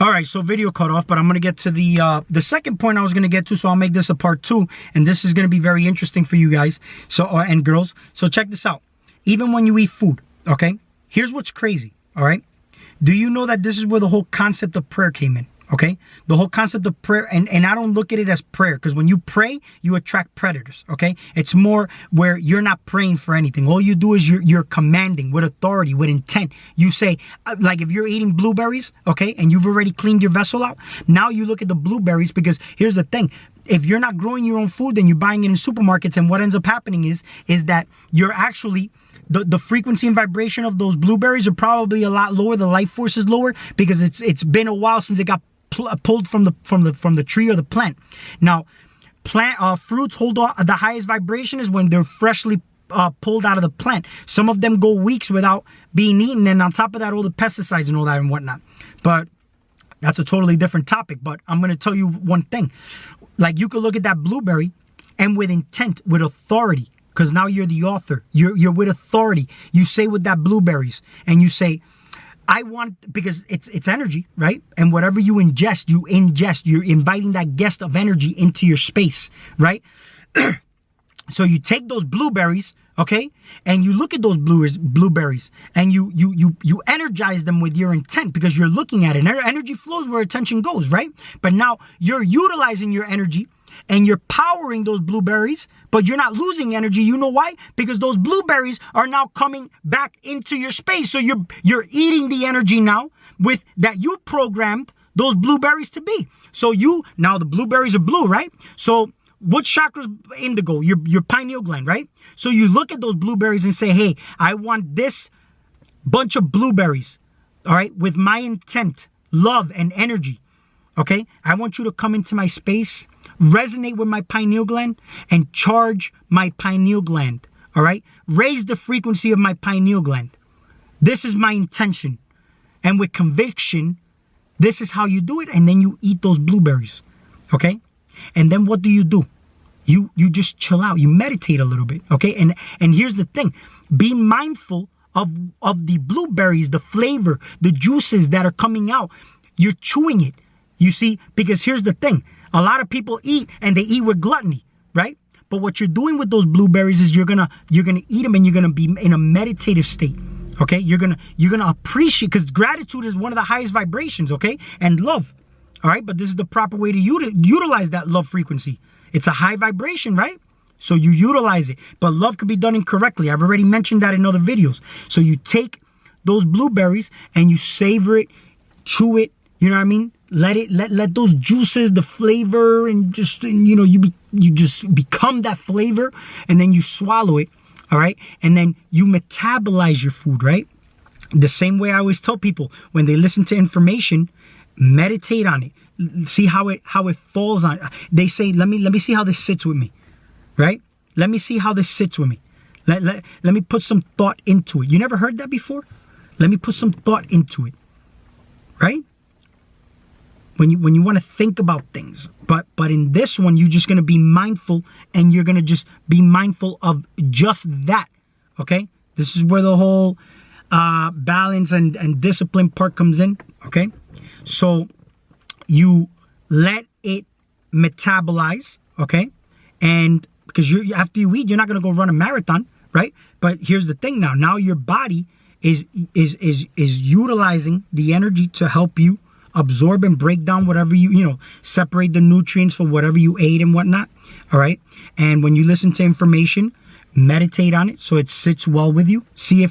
All right, so video cut off, but I'm going to get to the second point I was going to get to, so I'll make this a part 2, and this is going to be very interesting for you guys and girls. So check this out. Even when you eat food, okay, here's what's crazy, all right? Do you know that this is where the whole concept of prayer came in? Okay, the whole concept of prayer, and I don't look at it as prayer, because when you pray, you attract predators. Okay, it's more where you're not praying for anything. All you do is you're commanding with authority, with intent. You say, like if you're eating blueberries, okay, and you've already cleaned your vessel out, now you look at the blueberries, because here's the thing. If you're not growing your own food, then you're buying it in supermarkets, and what ends up happening is that you're actually the frequency and vibration of those blueberries are probably a lot lower. The life force is lower because it's been a while since it got pulled from the tree or the plant. Now, fruits hold the highest vibration is when they're freshly pulled out of the plant. Some of them go weeks without being eaten, and on top of that, all the pesticides and all that and whatnot. But that's a totally different topic. But I'm going to tell you one thing. Like, you could look at that blueberry, and with intent, with authority, because now you're the author. You're with authority. You say with that blueberries, and you say, I want, because it's energy, right? And whatever you ingest, you're inviting that guest of energy into your space, right? So you take those blueberries, okay? And you look at those blueberries and you energize them with your intent, because you're looking at it. Energy flows where attention goes, right? But now you're utilizing your energy and you're powering those blueberries, but you're not losing energy. You know why? Because those blueberries are now coming back into your space. So you're eating the energy now with that you programmed those blueberries to be. So now the blueberries are blue, right? So what chakra is indigo? Your pineal gland, right? So you look at those blueberries and say, hey, I want this bunch of blueberries, all right, with my intent, love, and energy, okay? I want you to come into my space, resonate with my pineal gland, and charge my pineal gland, all right? Raise the frequency of my pineal gland. This is my intention. And with conviction, this is how you do it, and then you eat those blueberries, okay? And then what do? You just chill out. You meditate a little bit, okay? And here's the thing. Be mindful of the blueberries, the flavor, the juices that are coming out. You're chewing it, you see? Because here's the thing. A lot of people eat, and they eat with gluttony, right? But what you're doing with those blueberries is you're gonna eat them, and you're gonna be in a meditative state, okay? You're gonna appreciate, because gratitude is one of the highest vibrations, okay? And love. All right, but this is the proper way to utilize that love frequency. It's a high vibration, right? So you utilize it. But love could be done incorrectly. I've already mentioned that in other videos. So you take those blueberries and you savor it, chew it, you know what I mean? Let those juices, the flavor, and you just become that flavor, and then you swallow it, all right? And then you metabolize your food, right? The same way I always tell people when they listen to information, meditate on it. See how it falls on. They say, let me see how this sits with me, right? Let me see how this sits with me. Let me put some thought into it. You never heard that before? Let me put some thought into it, right? When you want to think about things, but in this one, you're just gonna be mindful, and you're gonna just be mindful of just that. Okay, this is where the whole balance and discipline part comes in. Okay. So you let it metabolize, okay? And because after you eat, you're not going to go run a marathon, right? But here's the thing now. Now your body is utilizing the energy to help you absorb and break down whatever separate the nutrients for whatever you ate and whatnot, all right? And when you listen to information, meditate on it so it sits well with you. See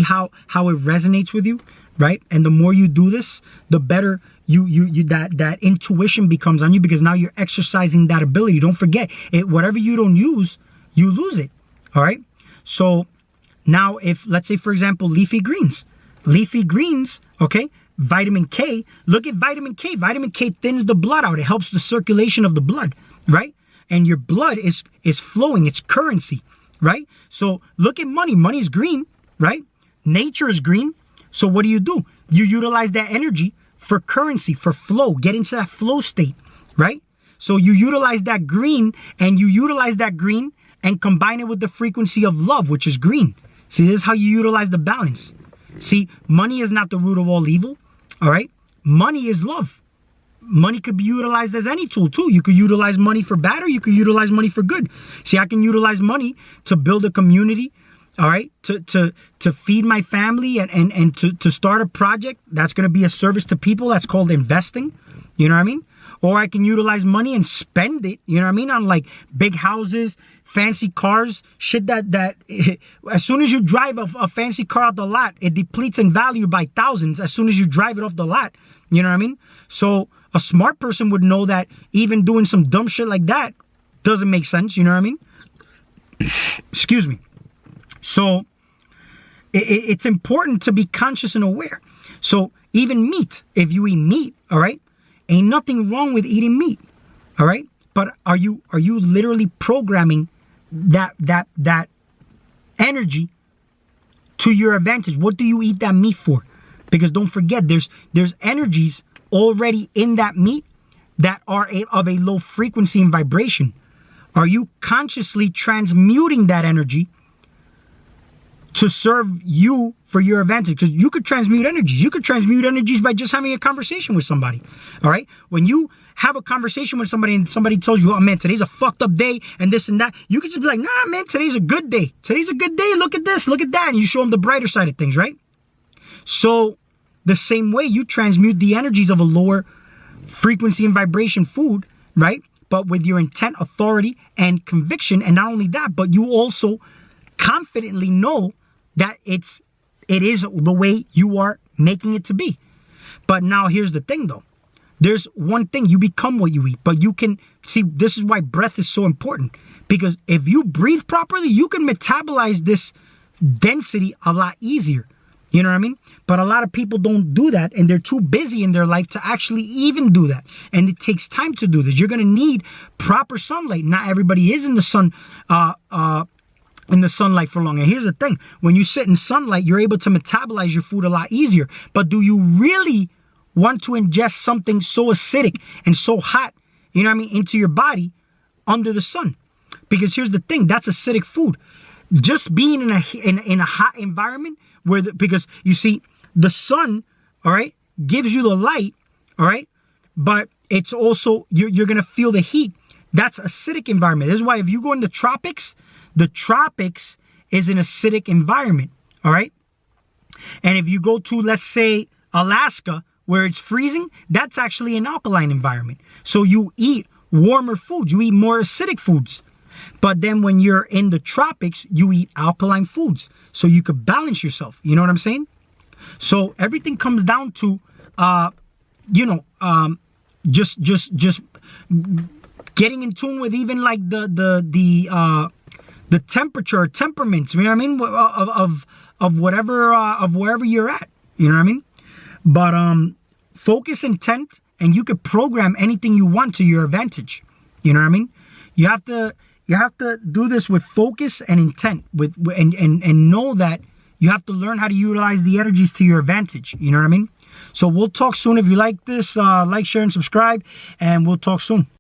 how it resonates with you. Right? And the more you do this, the better that intuition becomes on you, because now you're exercising that ability. Don't forget it. Whatever you don't use, you lose it. All right. So now, if let's say, for example, leafy greens, okay, vitamin K. Look at vitamin K. Vitamin K thins the blood out. It helps the circulation of the blood, right? And your blood is flowing. It's currency, right? So look at money. Money is green, right? Nature is green. So what do? You utilize that energy for currency, for flow, get into that flow state, right? So you utilize that green, and combine it with the frequency of love, which is green. See, this is how you utilize the balance. See, money is not the root of all evil, all right? money is love. Money could be utilized as any tool too. You could utilize money for bad, or you could utilize money for good. See, I can utilize money to build a community, all right, to feed my family and to start a project that's going to be a service to people. That's called investing. You know what I mean? Or I can utilize money and spend it, you know what I mean, on like big houses, fancy cars, shit that as soon as you drive a fancy car out the lot, it depletes in value by thousands as soon as you drive it off the lot. You know what I mean? So a smart person would know that even doing some dumb shit like that doesn't make sense. You know what I mean? Excuse me. So it's important to be conscious and aware. So even meat, if you eat meat, all right, ain't nothing wrong with eating meat, all right? But are you literally programming that energy to your advantage? What do you eat that meat for? Because don't forget, there's energies already in that meat that are of a low frequency and vibration. Are you consciously transmuting that energy to serve you for your advantage? Because you could transmute energies. You could transmute energies by just having a conversation with somebody. All right? When you have a conversation with somebody and somebody tells you, oh man, today's a fucked up day and this and that, you could just be like, nah, man, today's a good day. Today's a good day. Look at this. Look at that. And you show them the brighter side of things, right? So the same way you transmute the energies of a lower frequency and vibration food, right? But with your intent, authority, and conviction. And not only that, but you also confidently know that it is the way you are making it to be. But now here's the thing though. There's one thing, you become what you eat. But you can, see, this is why breath is so important. Because if you breathe properly, you can metabolize this density a lot easier. You know what I mean? But a lot of people don't do that, and they're too busy in their life to actually even do that. And it takes time to do this. You're going to need proper sunlight. Not everybody is in the sun, in the sunlight for long. And here's the thing. When you sit in sunlight, you're able to metabolize your food a lot easier. But do you really want to ingest something so acidic and so hot, you know what I mean, into your body under the sun? Because here's the thing. That's acidic food. Just being in a hot environment because you see, the sun, all right, gives you the light, all right, but it's also, you're going to feel the heat. That's acidic environment. This is why if you go in the tropics is an acidic environment, all right? And if you go to, let's say, Alaska, where it's freezing, that's actually an alkaline environment. So you eat warmer foods, you eat more acidic foods. But then when you're in the tropics, you eat alkaline foods. So you could balance yourself. You know what I'm saying? So everything comes down to, just getting in tune with even like the temperature, temperaments. You know what I mean? Of wherever you're at. You know what I mean? But focus, intent, and you could program anything you want to your advantage. You know what I mean? You have to do this with focus and intent, and know that you have to learn how to utilize the energies to your advantage. You know what I mean? So we'll talk soon. If you like this, like, share, and subscribe, and we'll talk soon.